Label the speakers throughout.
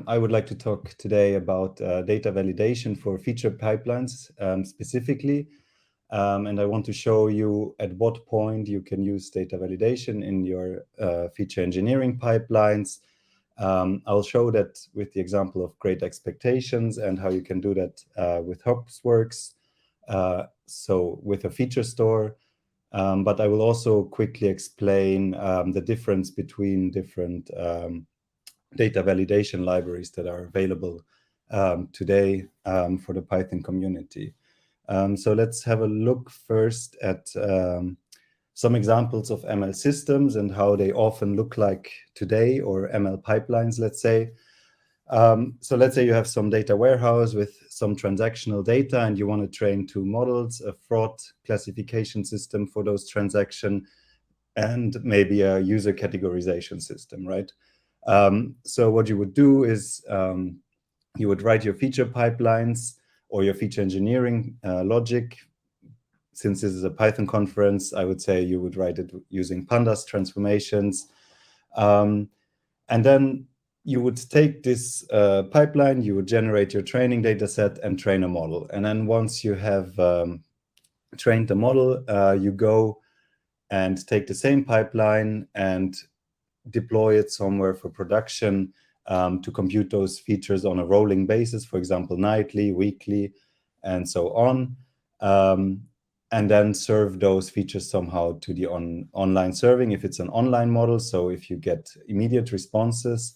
Speaker 1: I would like to talk today about data validation for feature pipelines specifically. And I want to show you at what point you can use data validation in your feature engineering pipelines. I'll show that with the example of Great Expectations and how you can do that with Hopsworks, so with a feature store. But I will also quickly explain the difference between different data validation libraries that are available today for the Python community. So let's have a look first at some examples of ML systems and how they often look like today, or ML pipelines, let's say. So let's say you have some data warehouse with some transactional data and you want to train two models, a fraud classification system for those transactions, and maybe a user categorization system, right? So what you would do is you would write your feature pipelines or your feature engineering logic. Since this is a Python conference, I would say you would write it using pandas transformations. And then you would take this pipeline, you would generate your training data set and train a model. And then once you have trained the model, you go and take the same pipeline and deploy it somewhere for production to compute those features on a rolling basis, for example, nightly, weekly, and so on. And then serve those features somehow to the online serving if it's an online model. So if you get immediate responses,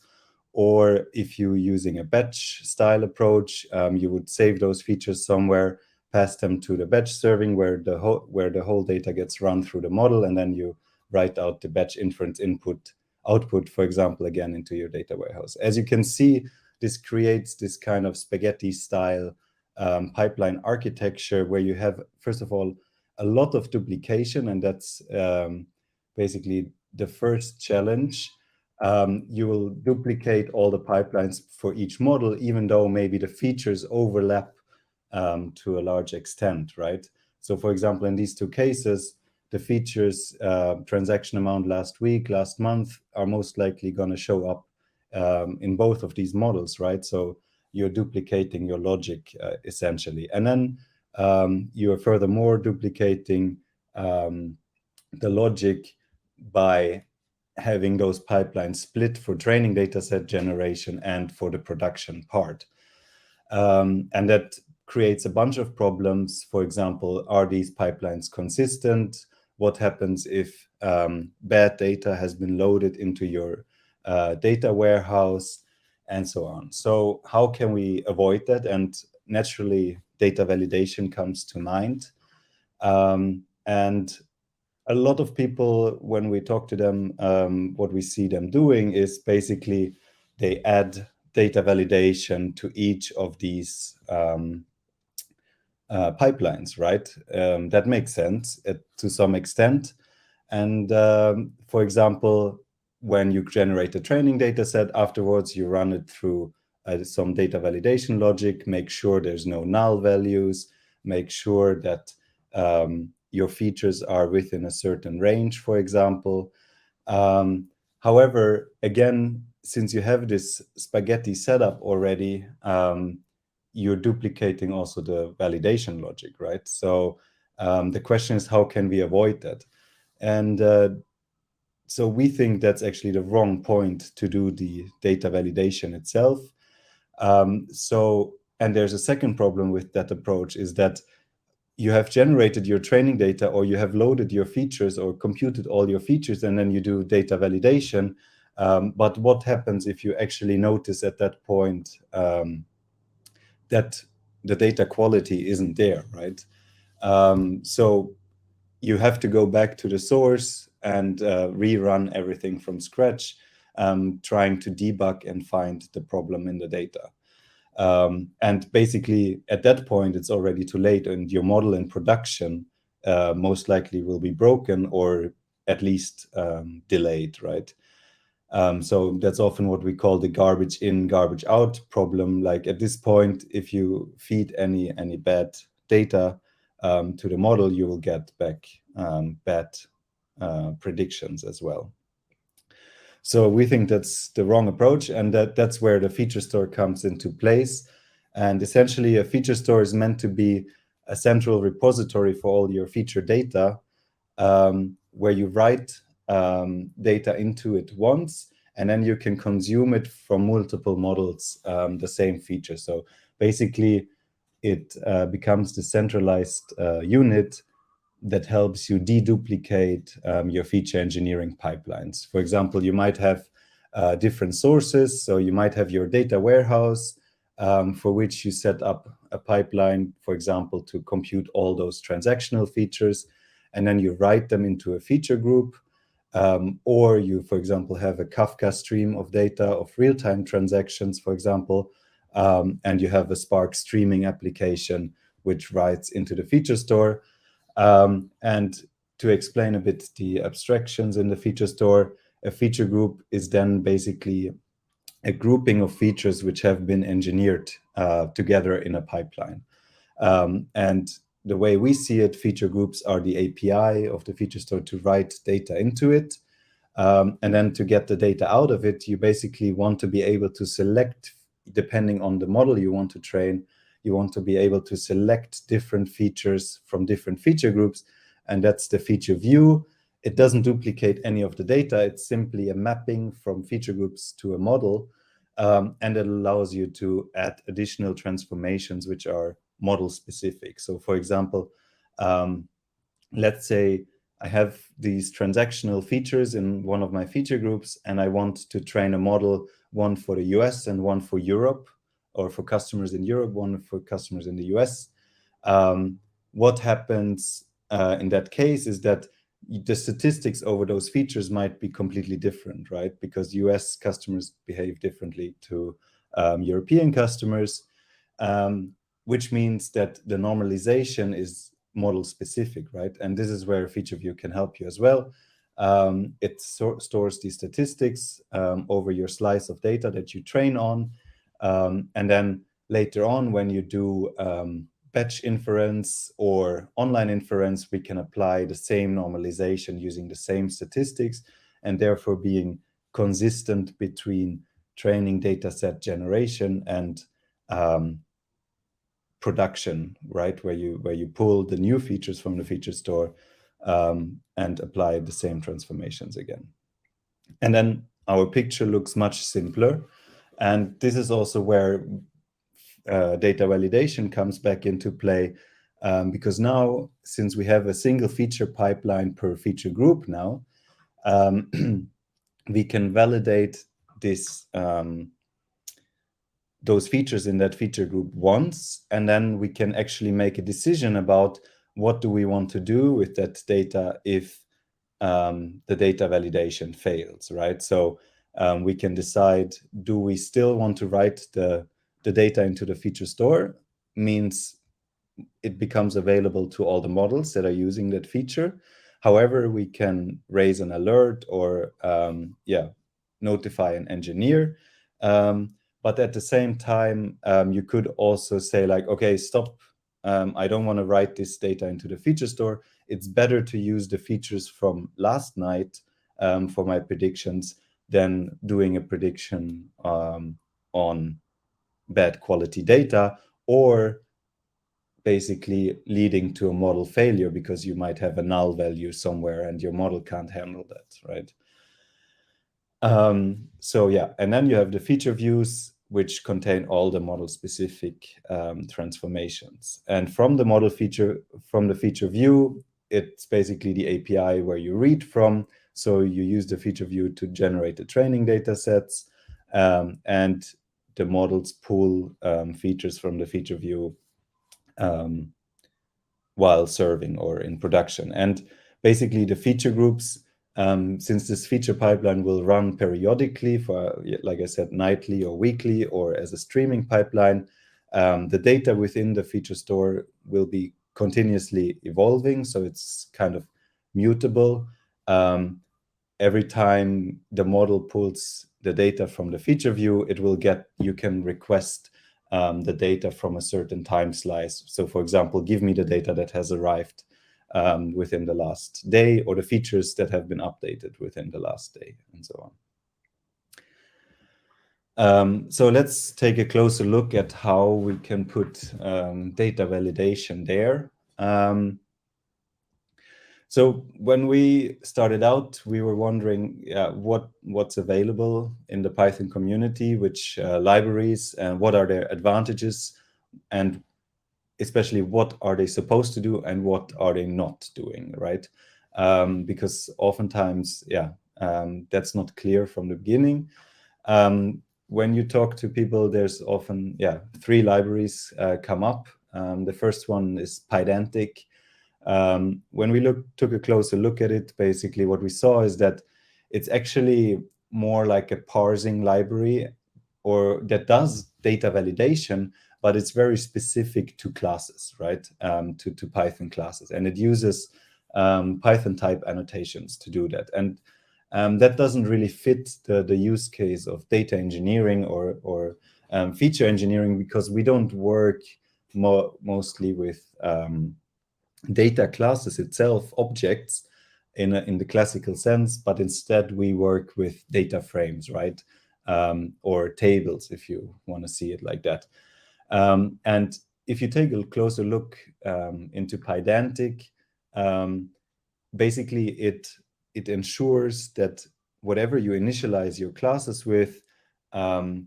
Speaker 1: or if you're using a batch style approach, you would save those features somewhere, pass them to the batch serving where the whole data gets run through the model, and then you write out the batch inference output, for example, again into your data warehouse. As you can see, this creates this kind of spaghetti style pipeline architecture where you have, first of all, a lot of duplication, and that's basically the first challenge. You will duplicate all the pipelines for each model, even though maybe the features overlap to a large extent, right? So for example, in these two cases, the features, transaction amount last week, last month, are most likely going to show up in both of these models, right? So you're duplicating your logic essentially. And then you are furthermore duplicating the logic by having those pipelines split for training data set generation and for the production part. And that creates a bunch of problems. For example, are these pipelines consistent? What happens if bad data has been loaded into your data warehouse, and so on? So how can we avoid that? And naturally, data validation comes to mind. And a lot of people, when we talk to them, what we see them doing is basically they add data validation to each of these pipelines, right? That makes sense to some extent. And for example, when you generate a training data set, afterwards you run it through some data validation logic, make sure there's no null values, make sure that your features are within a certain range, for example. However, again, since you have this spaghetti setup already, you're duplicating also the validation logic, right? So the question is, how can we avoid that? And so we think that's actually the wrong point to do the data validation itself. And there's a second problem with that approach, is that you have generated your training data, or you have loaded your features or computed all your features, and then you do data validation. But what happens if you actually notice at that point that the data quality isn't there, right? So you have to go back to the source and rerun everything from scratch, trying to debug and find the problem in the data. And basically, at that point, it's already too late, and your model in production most likely will be broken, or at least delayed, right? So that's often what we call the garbage in, garbage out problem. Like at this point, if you feed any bad data to the model, you will get back bad predictions as well. So we think that's the wrong approach, and that's where the feature store comes into place. And essentially, a feature store is meant to be a central repository for all your feature data, where you write data into it once, and then you can consume it from multiple models, the same feature. So basically, it becomes the centralized unit that helps you deduplicate your feature engineering pipelines. For example, you might have different sources. So you might have your data warehouse, for which you set up a pipeline, for example, to compute all those transactional features, and then you write them into a feature group. Or you, for example, have a Kafka stream of data of real-time transactions, for example, and you have a Spark streaming application which writes into the feature store. And to explain a bit the abstractions in the feature store, a feature group is then basically a grouping of features which have been engineered together in a pipeline. And the way we see it, feature groups are the API of the feature store to write data into it. And then to get the data out of it, you basically want to be able to select, depending on the model you want to train, you want to be able to select different features from different feature groups. And that's the feature view. It doesn't duplicate any of the data. It's simply a mapping from feature groups to a model. And it allows you to add additional transformations which are model specific. So for example, let's say I have these transactional features in one of my feature groups, and I want to train a model, one for the US and one for Europe, or for customers in Europe, one for customers in the US. What happens in that case is that the statistics over those features might be completely different, right? Because US customers behave differently to European customers, which means that the normalization is model specific, right? And this is where feature view can help you as well. It stores the statistics over your slice of data that you train on. And then later on, when you do batch inference or online inference, we can apply the same normalization using the same statistics, and therefore being consistent between training data set generation and production, right? Where you pull the new features from the feature store and apply the same transformations again. And then our picture looks much simpler. And this is also where data validation comes back into play, because now, since we have a single feature pipeline per feature group now, we can validate this those features in that feature group once, and then we can actually make a decision about what do we want to do with that data if the data validation fails, right? So we can decide, do we still want to write the data into the feature store? Means it becomes available to all the models that are using that feature. However, we can raise an alert or notify an engineer. But at the same time, you could also say like, okay, stop. I don't want to write this data into the feature store. It's better to use the features from last night for my predictions than doing a prediction on bad quality data, or basically leading to a model failure because you might have a null value somewhere and your model can't handle that, right? So yeah, and then you have the feature views, which contain all the model-specific transformations. And from the feature view, it's basically the API where you read from. So you use the feature view to generate the training data sets, and the models pull features from the feature view while serving or in production. And basically the feature groups, since this feature pipeline will run periodically for, like I said, nightly or weekly or as a streaming pipeline, the data within the feature store will be continuously evolving. So it's kind of mutable. Every time the model pulls the data from the feature view, you can request the data from a certain time slice. So for example, give me the data that has arrived within the last day, or the features that have been updated within the last day, and so on. So let's take a closer look at how we can put data validation there. So when we started out, we were wondering what's available in the Python community, which libraries, and what are their advantages, and especially what are they supposed to do and what are they not doing, right? Because oftentimes, that's not clear from the beginning. When you talk to people, there's often, three libraries come up. The first one is Pydantic. When we took a closer look at it, basically what we saw is that it's actually more like a parsing library, or that does data validation, but it's very specific to classes, right? To Python classes, and it uses Python type annotations to do that. And that doesn't really fit the use case of data engineering or feature engineering, because we don't work mostly with data classes itself, objects in the classical sense, but instead we work with data frames, right? Or tables, if you want to see it like that. And if you take a closer look into Pydantic, basically it ensures that whatever you initialize your classes with, the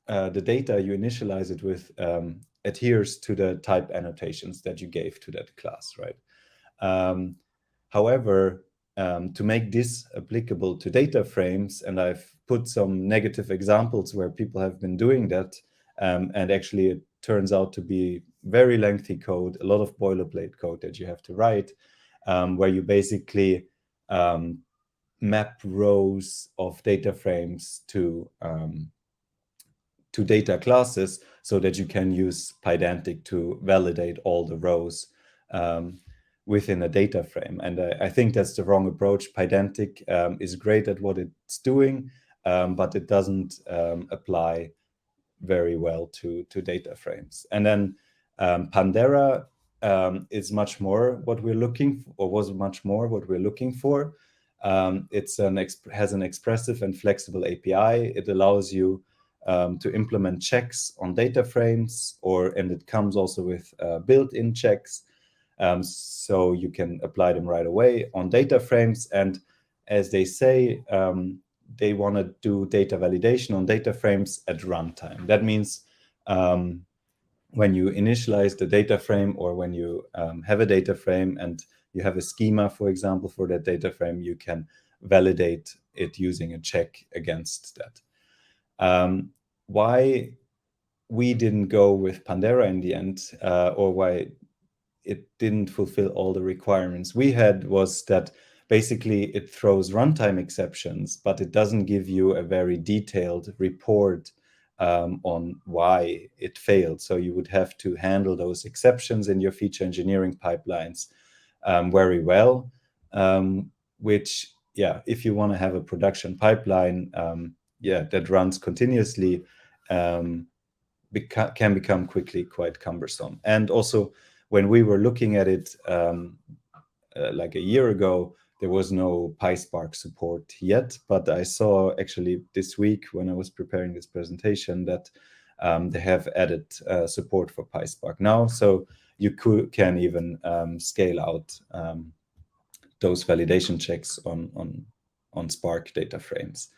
Speaker 1: data you initialize it with adheres to the type annotations that you gave to that class, right? However, to make this applicable to data frames, and I've put some negative examples where people have been doing that, and actually it turns out to be very lengthy code, a lot of boilerplate code that you have to write, where you basically map rows of data frames to data classes, so that you can use Pydantic to validate all the rows within a data frame. And I think that's the wrong approach. Pydantic is great at what it's doing, but it doesn't apply very well to data frames. And then Pandera is much more what we're looking for, or was much more what we're looking for. It's has an expressive and flexible API. It allows you to implement checks on data frames, and it comes also with built-in checks. So you can apply them right away on data frames. And as they say, they want to do data validation on data frames at runtime. That means when you initialize the data frame, or when you have a data frame and you have a schema, for example, for that data frame, you can validate it using a check against that. Why we didn't go with Pandera in the end, or why it didn't fulfill all the requirements we had, was that basically it throws runtime exceptions, but it doesn't give you a very detailed report on why it failed. So you would have to handle those exceptions in your feature engineering pipelines very well, which, if you want to have a production pipeline that runs continuously, can become quickly quite cumbersome. And also, when we were looking at it like a year ago, there was no PySpark support yet, but I saw actually this week, when I was preparing this presentation, that they have added support for PySpark now, so you can even scale out those validation checks on Spark data frames.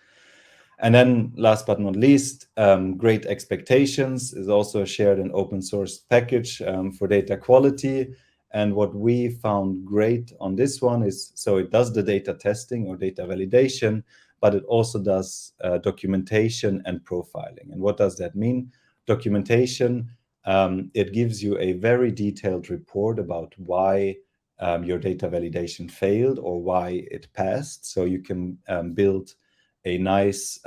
Speaker 1: And then last but not least, Great Expectations is also a shared and open source package for data quality. And what we found great on this one is, so it does the data testing or data validation, but it also does documentation and profiling. And what does that mean? Documentation, it gives you a very detailed report about why your data validation failed or why it passed. So you can build a nice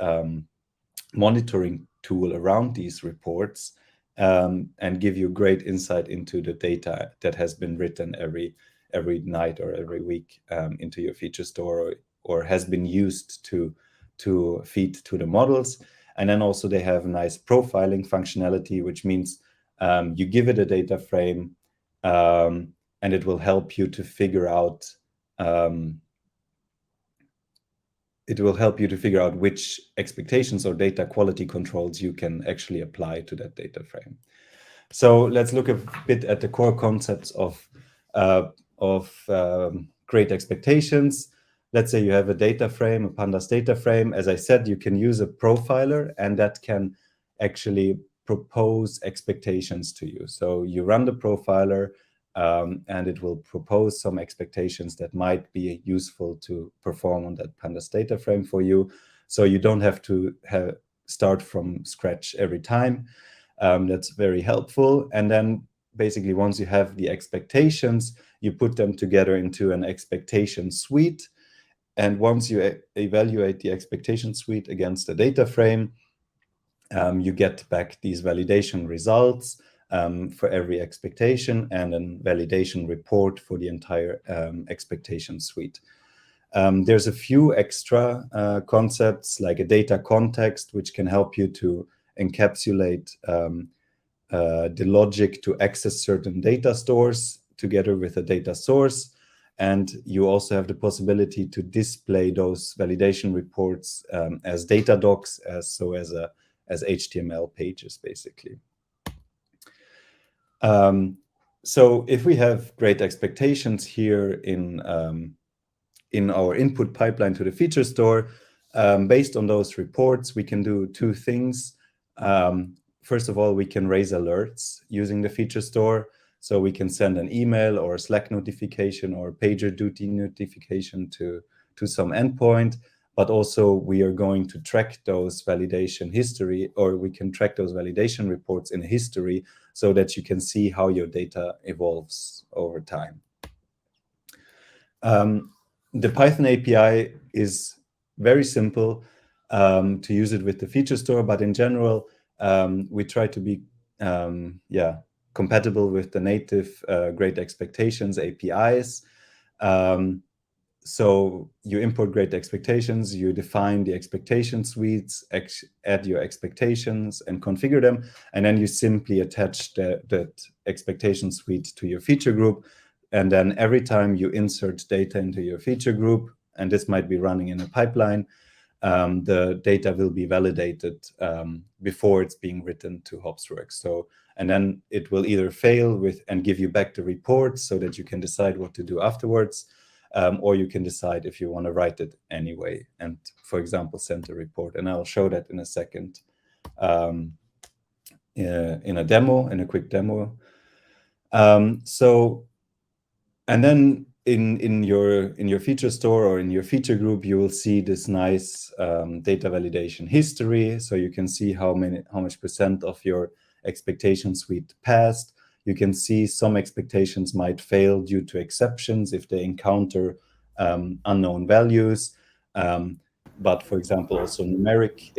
Speaker 1: monitoring tool around these reports, and give you great insight into the data that has been written every night or every week into your feature store, or has been used to feed to the models. And then also they have nice profiling functionality, which means you give it a data frame, and it will help you to figure out it will help you to figure out which expectations or data quality controls you can actually apply to that data frame. So let's look a bit at the core concepts of great expectations. Let's say you have a data frame, a pandas data frame. As I said, you can use a profiler, and that can actually propose expectations to you. So you run the profiler, and it will propose some expectations that might be useful to perform on that pandas data frame for you. So you don't have to start from scratch every time. That's very helpful. And then basically, once you have the expectations, you put them together into an expectation suite. And once you evaluate the expectation suite against the data frame, you get back these validation results for every expectation and a validation report for the entire expectation suite. There's a few extra concepts like a data context, which can help you to encapsulate the logic to access certain data stores together with a data source. And you also have the possibility to display those validation reports as data docs, as HTML pages, basically. So if we have great expectations here in our input pipeline to the feature store, based on those reports, we can do two things. First of all, we can raise alerts using the feature store. So we can send an email or a Slack notification or PagerDuty notification to some endpoint. But also we are going to track those validation history, or we can track those validation reports in history so that you can see how your data evolves over time. The Python API is very simple to use it with the feature store, but in general, we try to be compatible with the native Great Expectations APIs. So you import Great Expectations, you define the expectation suites, add your expectations and configure them, and then you simply attach that expectation suite to your feature group. And then every time you insert data into your feature group, and this might be running in a pipeline, the data will be validated before it's being written to Hopsworks. So, and then it will either fail and give you back the report so that you can decide what to do afterwards, or you can decide if you want to write it anyway and, for example, send a report. And I'll show that in a second in a quick demo. And then in your feature store or in your feature group, you will see this nice data validation history. So you can see how much percent of your expectation suite passed. You can see some expectations might fail due to exceptions if they encounter unknown values. But for example, also numeric.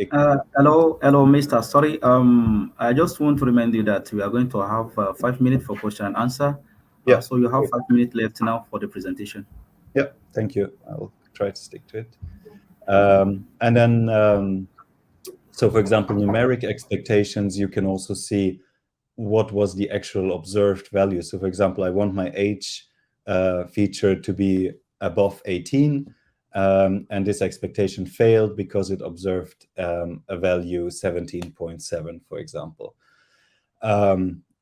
Speaker 2: Hello, Meister. Sorry, I just want to remind you that we are going to have 5 minutes for question and answer.
Speaker 1: Yeah.
Speaker 2: So you have 5 minutes left now for the presentation.
Speaker 1: Yeah, thank you. I'll try to stick to it. And then, so for example, numeric expectations, you can also see what was the actual observed value. So for example, I want my age feature to be above 18, and this expectation failed because it observed a value 17.7, for example.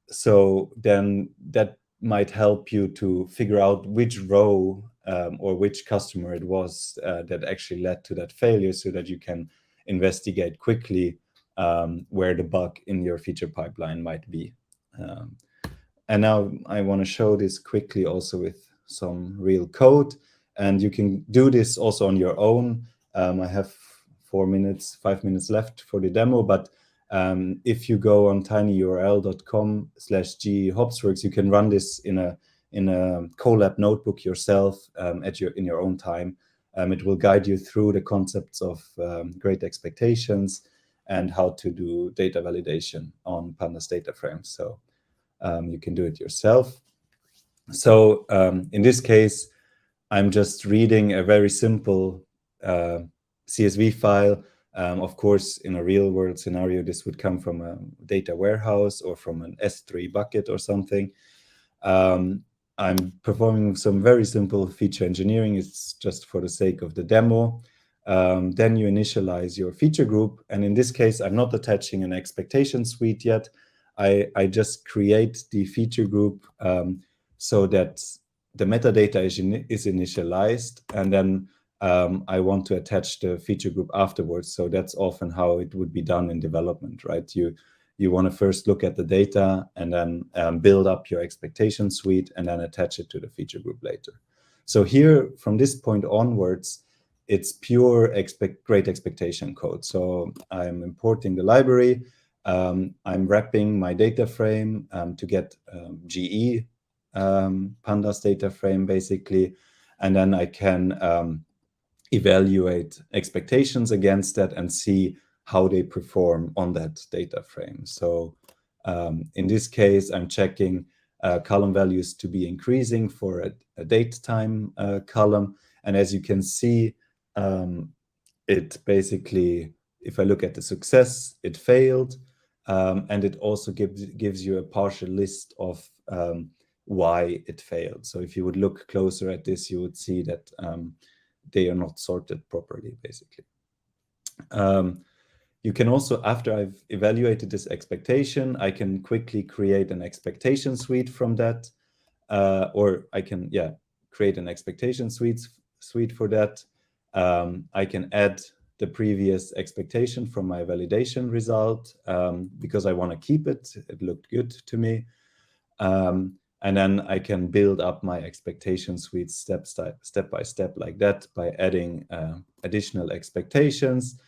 Speaker 1: So then that might help you to figure out which row or which customer it was that actually led to that failure, so that you can investigate quickly where the bug in your feature pipeline might be. And now I want to show this quickly also with some real code. And you can do this also on your own. I have 5 minutes left for the demo, but if you go on tinyurl.com/g-hopsworks, you can run this in a Colab notebook yourself in your own time. It will guide you through the concepts of Great Expectations and how to do data validation on pandas data frames. So you can do it yourself. So in this case, I'm just reading a very simple CSV file. Of course, in a real world scenario, this would come from a data warehouse or from an S3 bucket or something. I'm performing some very simple feature engineering. It's just for the sake of the demo. then you initialize your feature group. And in this case, I'm not attaching an expectation suite yet. I just create the feature group so that the metadata is initialized, and then I want to attach the feature group afterwards. So that's often how it would be done in development, right? You want to first look at the data and then build up your expectation suite and then attach it to the feature group later. So here, from this point onwards, it's pure great expectation code. So I'm importing the library. I'm wrapping my data frame to get GE pandas data frame, basically. And then I can evaluate expectations against that and see how they perform on that data frame. So in this case, I'm checking column values to be increasing for a date time column. And as you can see, it basically, if I look at the success, it failed. And it also gives you a partial list of why it failed. So if you would look closer at this, you would see that they are not sorted properly, basically. You can also, after I've evaluated this expectation, I can quickly create an expectation suite from that. Or I can, create an expectation suite for that. I can add the previous expectation from my validation result because I want to keep it. It looked good to me. And then I can build up my expectation suite step by step like that by adding additional expectations.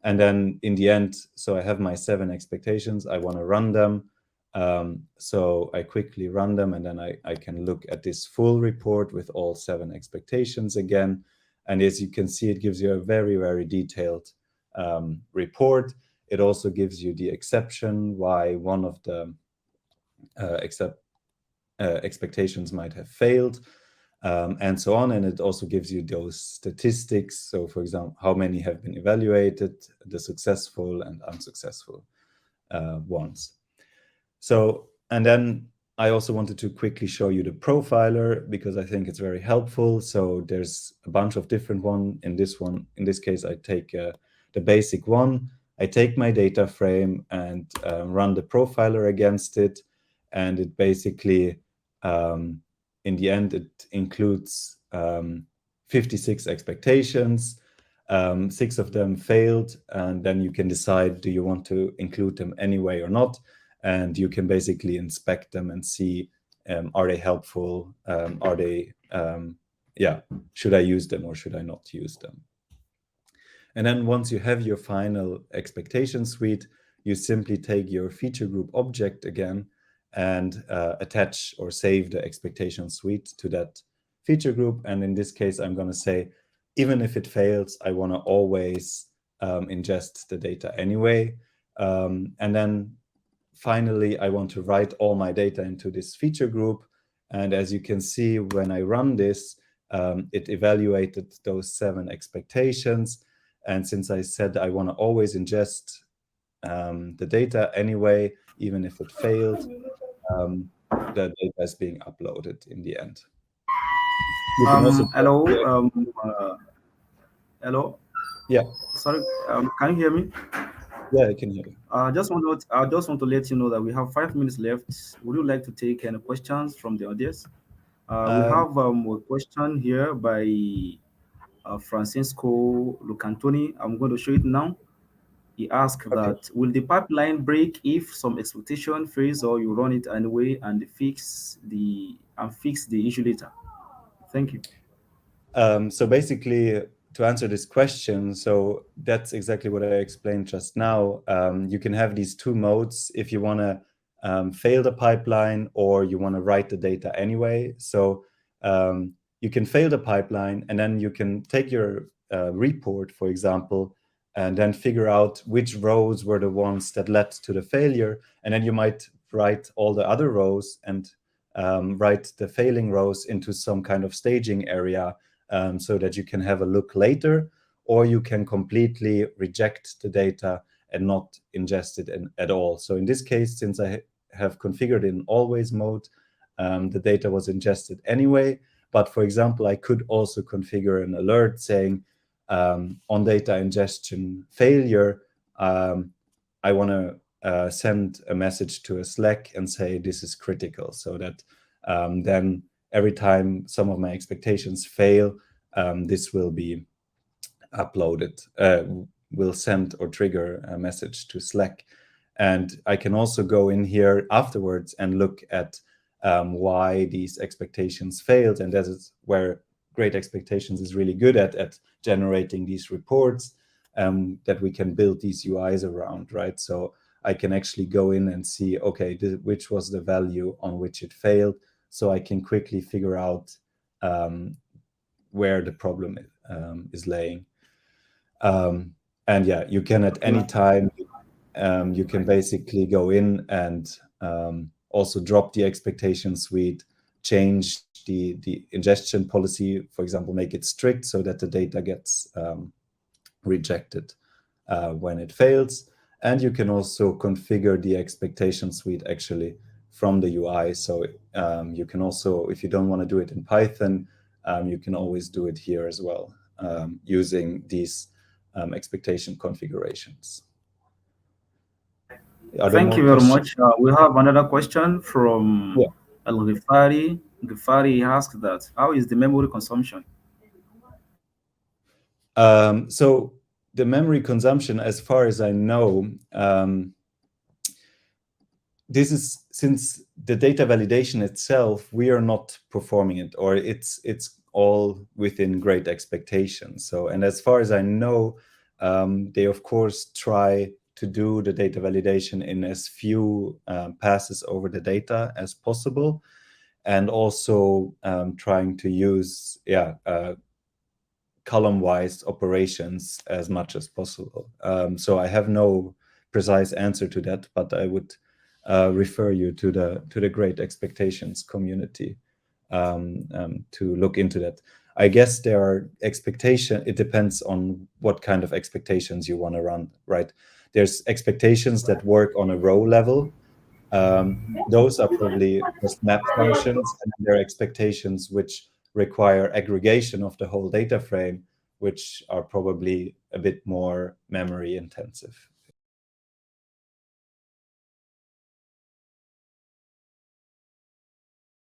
Speaker 1: And then in the end, so I have my 7 expectations. I want to run them. So I quickly run them, and then I can look at this full report with all 7 expectations again. And as you can see, it gives you a very, very detailed report. It also gives you the exception why one of the expectations might have failed, and so on. And it also gives you those statistics. So for example, how many have been evaluated, the successful and unsuccessful ones. So, and then I also wanted to quickly show you the profiler because I think it's very helpful. So there's a bunch of different ones. In this case, I take the basic one. I take my data frame and run the profiler against it. And it basically, in the end, it includes 56 expectations. 6 of them failed. And then you can decide, do you want to include them anyway or not? And you can basically inspect them and see, are they helpful? Are they, should I use them or should I not use them? And then once you have your final expectation suite, you simply take your feature group object again and attach or save the expectation suite to that feature group. And in this case, I'm going to say, even if it fails, I want to always ingest the data anyway. And then finally, I want to write all my data into this feature group. And as you can see, when I run this, it evaluated those 7 expectations. And since I said I want to always ingest the data anyway, even if it failed, the data is being uploaded in the end. You can also
Speaker 2: hello. Hello.
Speaker 1: Yeah.
Speaker 2: Sorry. Can you hear me?
Speaker 1: Yeah, I can hear you.
Speaker 2: I just want to let you know that we have 5 minutes left. Would you like to take any questions from the audience? We have a question here by Francisco Lucantoni. I'm going to show it now. He asked that, will the pipeline break if some expectation fails or you run it anyway and fix the issue later? Thank you.
Speaker 1: So basically, to answer this question, so that's exactly what I explained just now. You can have these 2 modes if you want to fail the pipeline or you want to write the data anyway. So you can fail the pipeline and then you can take your report, for example, and then figure out which rows were the ones that led to the failure. And then you might write all the other rows and write the failing rows into some kind of staging area so that you can have a look later, or you can completely reject the data and not ingest it at all. So in this case, since I have configured in always mode, the data was ingested anyway. But for example, I could also configure an alert saying, on data ingestion failure, I want to send a message to a Slack and say this is critical, so that then every time some of my expectations fail, this will be uploaded, will send or trigger a message to Slack. And I can also go in here afterwards and look at why these expectations failed. And that is where Great Expectations is really good at generating these reports that we can build these UIs around, right? So I can actually go in and see, okay, which was the value on which it failed, so I can quickly figure out where the problem is laying. And yeah, you can at any time, you can basically go in and also drop the expectation suite, change the ingestion policy, for example, make it strict so that the data gets rejected when it fails. And you can also configure the expectation suite actually from the UI. So you can also, if you don't want to do it in Python, you can always do it here as well, using these expectation configurations.
Speaker 2: Thank you very much. We have another question from
Speaker 1: Yeah.
Speaker 2: Al-Ghifari. Ghifari asks that, how is the memory consumption?
Speaker 1: So the memory consumption, as far as I know, this is, since the data validation itself, we are not performing it, or it's all within Great Expectations. So, and as far as I know, they of course try to do the data validation in as few passes over the data as possible, and also trying to use column-wise operations as much as possible. So I have no precise answer to that, but I would refer you to the Great Expectations community to look into that. I guess there are expectations. It depends on what kind of expectations you want to run, right? There's expectations that work on a row level. Those are probably just map functions, and there are expectations which require aggregation of the whole data frame, which are probably a bit more memory intensive.